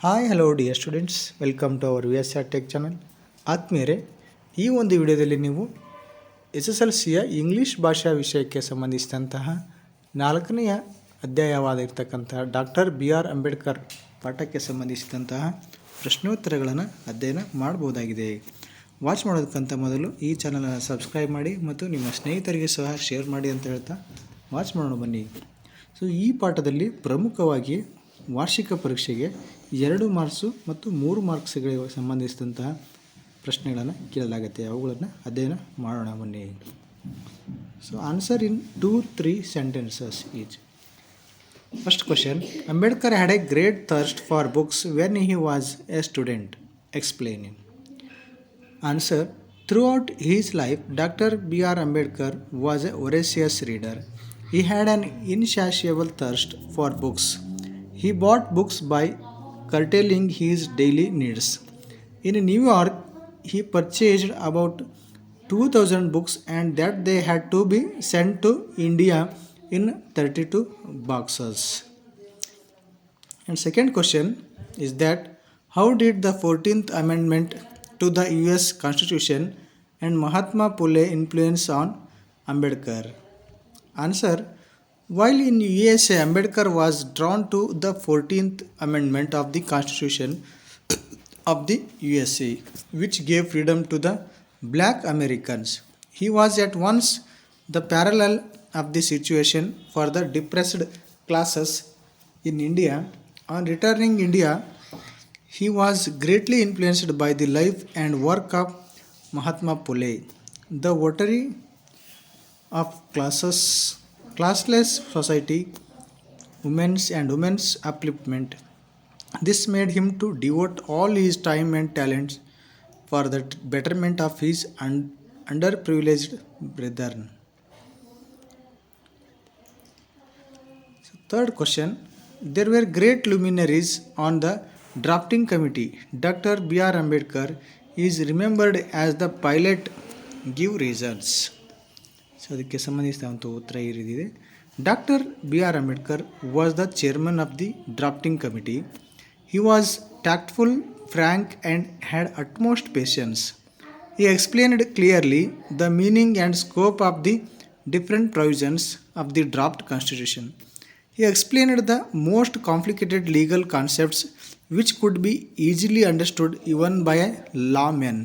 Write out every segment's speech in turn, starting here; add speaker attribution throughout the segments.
Speaker 1: Hi hello dear students, welcome to our VSR tech channel. ಆತ್ಮೀಯರೇ, ಈ ಒಂದು ವಿಡಿಯೋದಲ್ಲಿ ನೀವು SSLCಯ ಇಂಗ್ಲೀಷ್ ಭಾಷಾ ವಿಷಯಕ್ಕೆ ಸಂಬಂಧಿಸಿದಂತಹ 4ನೆಯ ಅಧ್ಯಾಯವಾಗಿರ್ತಕ್ಕಂತಹ ಡಾಕ್ಟರ್ BR ಅಂಬೇಡ್ಕರ್ ಪಾಠಕ್ಕೆ ಸಂಬಂಧಿಸಿದಂತಹ ಪ್ರಶ್ನೋತ್ತರಗಳನ್ನು ಅಧ್ಯಯನ ಮಾಡಬಹುದಾಗಿದೆ. ವಾಚ್ ಮಾಡೋದಕ್ಕಂತ ಮೊದಲು ಈ ಚಾನಲನ್ನು ಸಬ್ಸ್ಕ್ರೈಬ್ ಮಾಡಿ ಮತ್ತು ನಿಮ್ಮ ಸ್ನೇಹಿತರಿಗೆ ಸಹ ಶೇರ್ ಮಾಡಿ ಅಂತ ಹೇಳ್ತಾ ವಾಚ್ ಮಾಡೋಣ ಬನ್ನಿ. ಸೊ ಈ ಪಾಠದಲ್ಲಿ ಪ್ರಮುಖವಾಗಿ ವಾರ್ಷಿಕ ಪರೀಕ್ಷೆಗೆ 2 ಮಾರ್ಕ್ಸು ಮತ್ತು 3 ಮಾರ್ಕ್ಸ್ಗಳಿಗೆ ಸಂಬಂಧಿಸಿದಂತಹ ಪ್ರಶ್ನೆಗಳನ್ನು ಕೇಳಲಾಗುತ್ತೆ. ಅವುಗಳನ್ನು ಅಧ್ಯಯನ ಮಾಡೋಣ ಬನ್ನಿ. So answer in 2-3 sentences each. First question, Ambedkar had a great thirst for books when he was a student. Explain. Answer, throughout his life, Dr. BR Ambedkar was a voracious reader. He had an insatiable thirst for books. He bought books by curtailing his daily needs. In New York, he purchased about 2,000 books and that they had to be sent to India in 32 boxes. And second question is that how did the 14th Amendment to the US Constitution and Mahatma Phule influence on Ambedkar? Answer, while in USA, Ambedkar was drawn to the 14th Amendment of the Constitution of the USA, which gave freedom to the black Americans. He was at once the parallel of the situation for the depressed classes in India. On returning India, he was greatly influenced by the life and work of Mahatma Phule, the votary of classless society, women's upliftment. This made him to devote all his time and talents for the betterment of his underprivileged brethren. Third question, there were great luminaries on the drafting committee. Dr. BR Ambedkar is remembered as the pilot. Give reasons. So ಅದಕ್ಕೆ ಸಂಬಂಧಿಸಿದಂಥ ಉತ್ತರ ಈ ರೀತಿ ಇದೆ. Doctor BR Ambedkar was the chairman of the drafting committee. He was tactful, frank and had utmost patience. He explained clearly the meaning and scope of the different provisions of the draft constitution. He explained the most complicated legal concepts which could be easily understood even by a layman.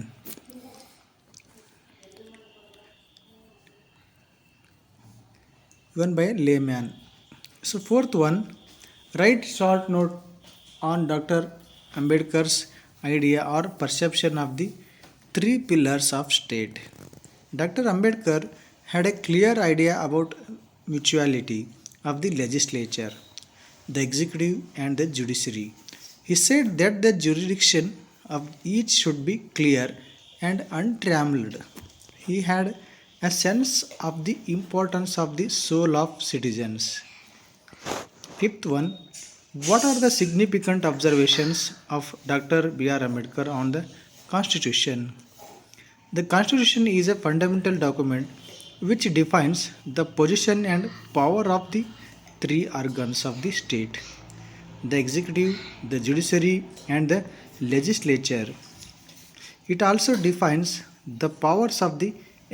Speaker 1: So fourth one, write short note on Dr. Ambedkar's idea or perception of the 3 pillars of state. Dr. Ambedkar had a clear idea about mutuality of the legislature, the executive and the judiciary. He said that the jurisdiction of each should be clear and untrammeled. He had a sense of the importance of the soul of citizens. Fifth one, what are the significant observations of Dr. BR Ambedkar on the Constitution? The Constitution is a fundamental document which defines the position and power of the 3 organs of the state: the executive, the judiciary and the legislature. It also defines the powers of the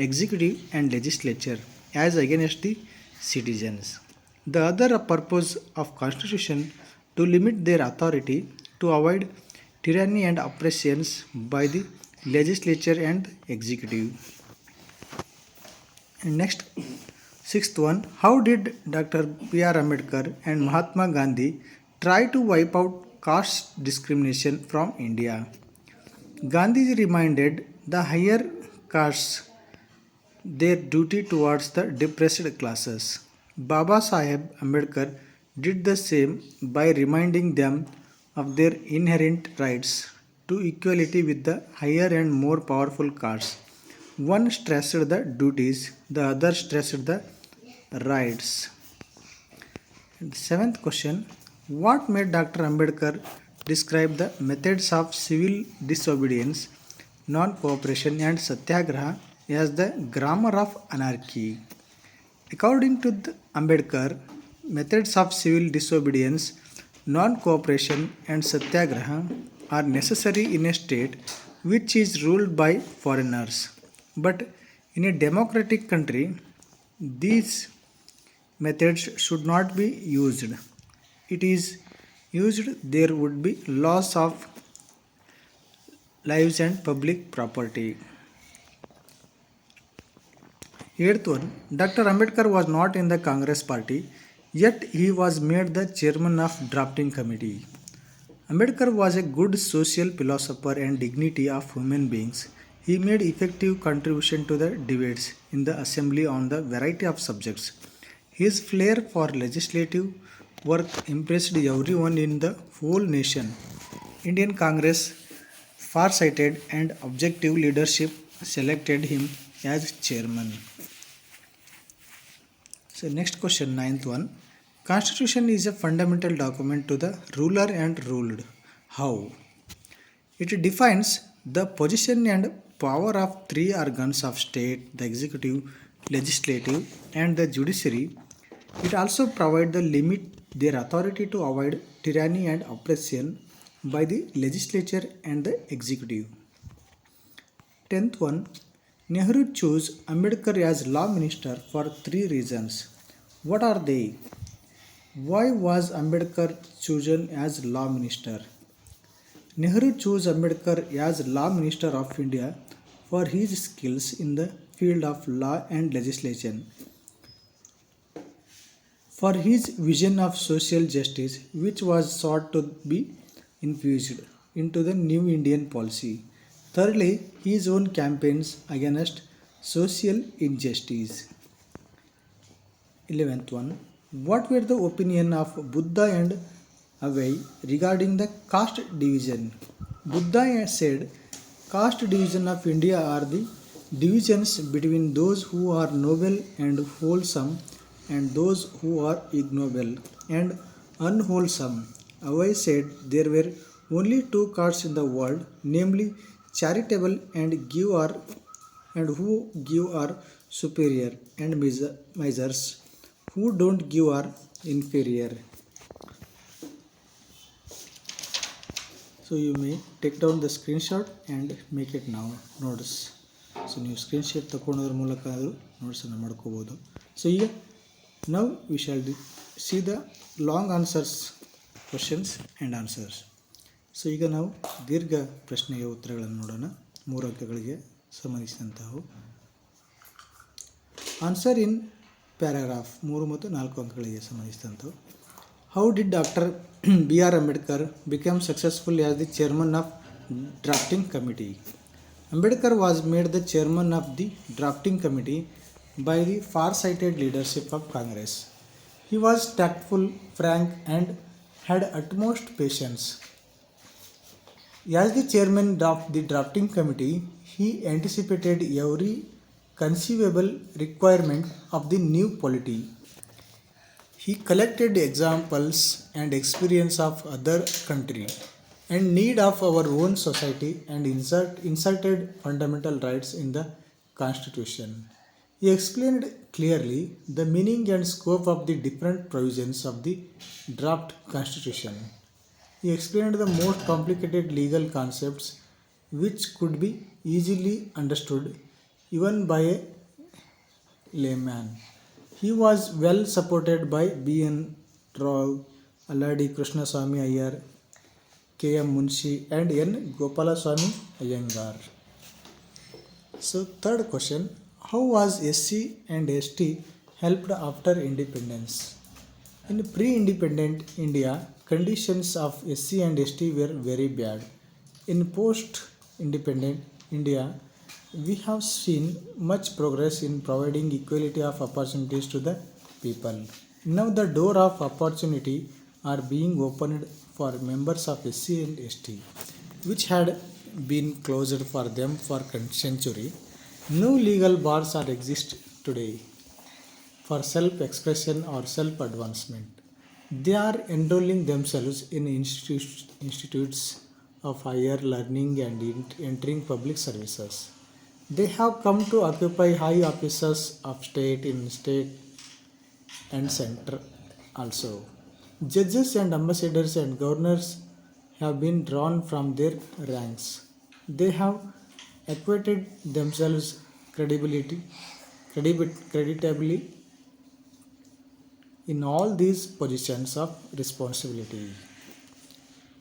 Speaker 1: executive and legislature as against the citizens. The other purpose of Constitution to limit their authority, to avoid tyranny and oppressions by the legislature and executive. And next, sixth one, how did Dr. BR Ambedkar and Mahatma Gandhi try to wipe out caste discrimination from India? Gandhi reminded the higher castes their duty towards the depressed classes. Baba Saheb Ambedkar did the same by reminding them of their inherent rights to equality with the higher and more powerful castes. One stressed the duties, the other stressed the rights. And seventh question, what made Dr. Ambedkar describe the methods of civil disobedience, non-cooperation and satyagraha as the grammar of anarchy? According to Ambedkar, methods of civil disobedience, non-cooperation and satyagraha are necessary in a state which is ruled by foreigners. But in a democratic country, these methods should not be used. It is used, there would be loss of lives and public property. Eighth one, Dr. Ambedkar was not in the Congress party, yet he was made the chairman of drafting committee. Ambedkar was a good social philosopher and dignity of human beings. He made effective contribution to the debates in the assembly on the variety of subjects. His flair for legislative work impressed everyone in the whole nation. Indian Congress, far-sighted and objective leadership selected him as chairman. So next question, ninth one. Constitution is a fundamental document to the ruler and ruled. How? It defines the position and power of three organs of state, the executive, legislative and the judiciary. It also provides the limit their authority to avoid tyranny and oppression by the legislature and the executive. 10th one, Nehru chose Ambedkar as law minister for three reasons. What are they? Why was Ambedkar chosen as law minister? Nehru chose Ambedkar as law minister of India for his skills in the field of law and legislation, for his vision of social justice which was sought to be infused into the new Indian policy. Thirdly, his own campaigns against social injustice. 11th one. What were the opinion of Buddha and Avai regarding the caste division? Buddha said, caste division of India are the divisions between those who are noble and wholesome and those who are ignoble and unwholesome. Avai said there were only two castes in the world, namely charitable and give are and who give are superior, and misers who don't give are inferior. So you may take down the screenshot and make it now notes. So ನೀವು screenshot ತಗೊಳ್ಳೋದ್ರ ಮೂಲಕ ಆದರೂ ನೋಟ್ಸನ್ನು ಮಾಡ್ಕೋಬೋದು. So ಈಗ now we shall see the long answers questions and answers. So ಈಗ ನಾವು ದೀರ್ಘ ಪ್ರಶ್ನೆಯ ಉತ್ತರಗಳನ್ನು ನೋಡೋಣ. 3 ಅಂಕಗಳಿಗೆ ಸಂಬಂಧಿಸಿದಂತಹವು. ಆನ್ಸರ್ ಇನ್ ಪ್ಯಾರಾಗ್ರಾಫ್ 3 ಮತ್ತು 4 ಅಂಕಗಳಿಗೆ ಸಂಬಂಧಿಸಿದಂಥವು. How did Dr. B.R. Ambedkar become successful as the chairman of drafting committee? Ambedkar was made the chairman of the drafting committee by the far-sighted leadership of Congress. He was tactful, frank and had utmost patience. As the chairman of the drafting committee, he anticipated every conceivable requirement of the new polity. He collected examples and experience of other country and need of our own society and inserted fundamental rights in the constitution. He explained clearly the meaning and scope of the different provisions of the draft constitution. He explained the most complicated legal concepts which could be easily understood even by a layman. He was well supported by B.N. Rao, Alladi Krishnaswamy Iyer, K.M. Munshi and N. Gopalaswamy Iyengar. So third question, how was SC and ST helped after independence? In pre-independent India, conditions of SC and ST were very bad. In post-independent India, we have seen much progress in providing equality of opportunities to the people. Now the door of opportunity are being opened for members of SC and ST, which had been closed for them for century. No legal bars are exist today for self-expression or self-advancement. They are enrolling themselves in institutes of higher learning and entering public services. They have come to occupy high offices of state in state and center also. Judges and ambassadors and governors have been drawn from their ranks. They have acquitted themselves creditably in all these positions of responsibility.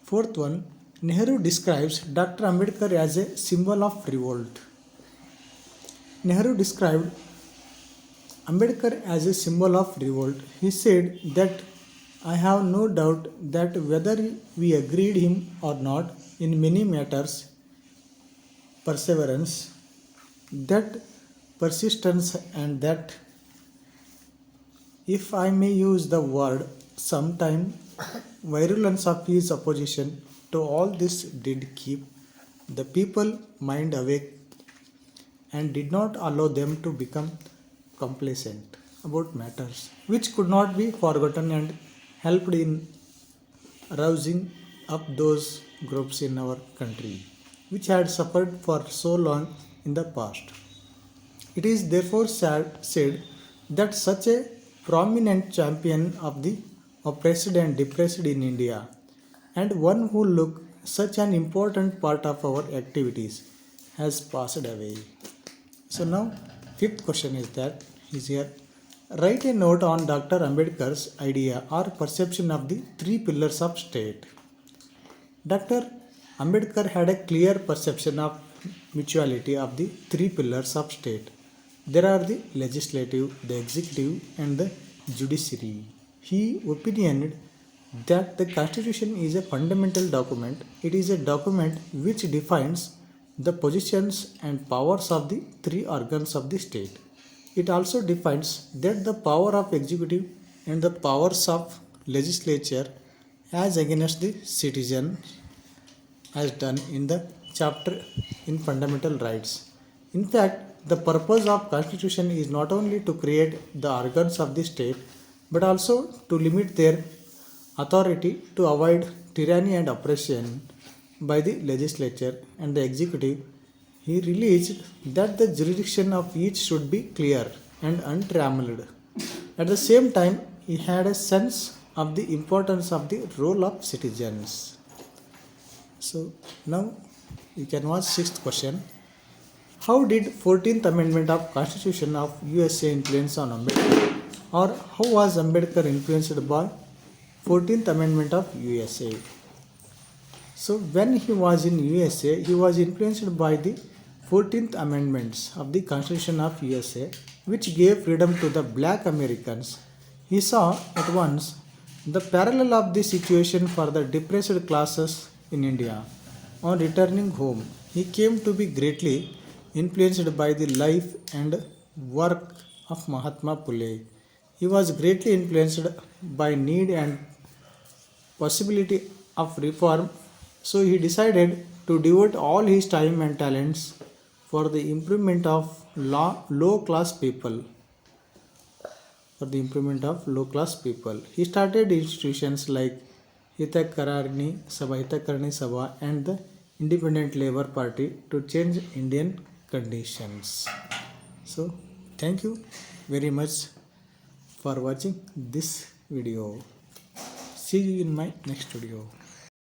Speaker 1: Fourth one, Nehru describes Dr. Ambedkar as a symbol of revolt. Nehru described Ambedkar as a symbol of revolt. He said that I have no doubt that whether we agreed him or not in many matters, perseverance, that persistence, and that, if I may use the word, sometime virulence of his opposition to all this did keep the people mind awake and did not allow them to become complacent about matters which could not be forgotten, and helped in rousing up those groups in our country which had suffered for so long in the past. It is therefore said that such a prominent champion of the oppressed and depressed in India, and one who looked such an important part of our activities, has passed away. So now, fifth question is here. Write a note on Dr. Ambedkar's idea or perception of the three pillars of state. Dr. Ambedkar had a clear perception of mutuality of the three pillars of state. There are the legislative, the executive, and the judiciary. He opinionated that the Constitution is a fundamental document. It is a document which defines the positions and powers of the three organs of the state. It also defines that the power of executive and the powers of legislature as against the citizen, as done in the chapter in fundamental rights. In fact, the purpose of constitution is not only to create the organs of the state but also to limit their authority to avoid tyranny and oppression by the legislature and the executive. He realized that the jurisdiction of each should be clear and untrammeled. At the same time, he had a sense of the importance of the role of citizens. So now you can watch sixth question. How did 14th Amendment of Constitution of USA influence on Ambedkar? Or how was Ambedkar influenced by 14th Amendment of USA? So when he was in USA, he was influenced by the 14th Amendments of the Constitution of USA, which gave freedom to the black Americans. He saw at once the parallel of the situation for the depressed classes in India. On returning home, he came to be greatly influenced by the life and work of Mahatma Phule. He was greatly influenced by need and possibility of reform, so he decided to devote all his time and talents for the improvement of low class people. He started institutions like Hitakarani Sabha and the Independent Labour Party to change Indian conditions. So, thank you very much for watching this video. See you in my next video.